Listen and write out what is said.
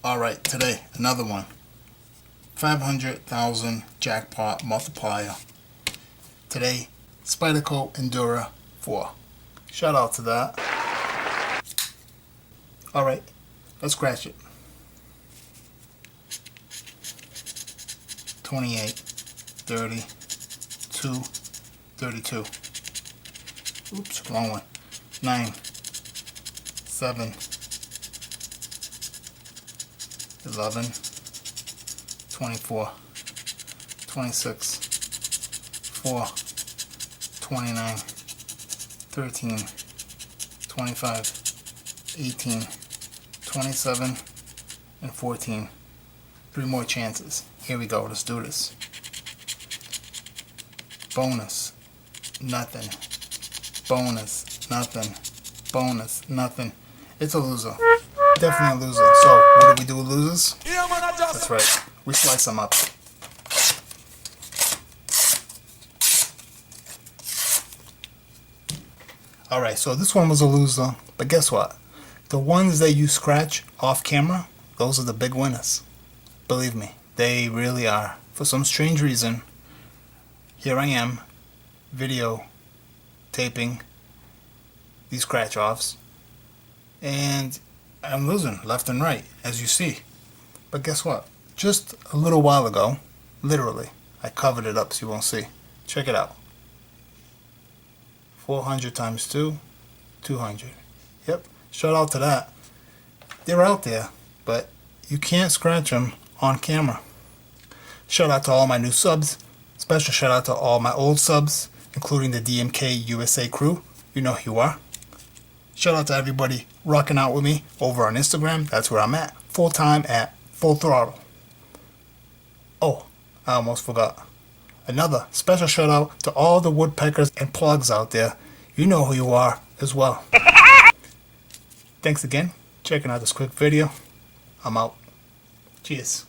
Alright, today, another one. 500,000 jackpot multiplier. Today, Spyderco Endura 4. Shout out to that. Alright, let's scratch it. 28, 30, 2, 32. Oops, wrong one. 9, 7, 11, 24, 26, 4, 29, 13, 25, 18, 27, and 14. 3 more chances. Here we go. Let's do this. Bonus. Nothing. Bonus. Nothing. Bonus. Nothing. It's a loser. Definitely a loser. So, what do we do with losers? That's right. We slice them up. Alright, so this one was a loser. But guess what? The ones that you scratch off camera, those are the big winners. Believe me, they really are. For some strange reason, here I am, video taping these scratch offs, and I'm losing left and right, as you see. But guess what? Just a little while ago, literally, I covered it up so you won't see. Check it out. 400 times 2, 200. Yep, shout out to that. They're out there, but you can't scratch them on camera. Shout out to all my new subs. Special shout out to all my old subs, including the DMKusa crew. You know who you are. Shout out to everybody rocking out with me over on Instagram. That's where I'm at. Full time at full throttle. Oh, I almost forgot. Another special shout out to all the woodpeckers and plugs out there. You know who you are as well. Thanks again. Checking out this quick video. I'm out. Cheers.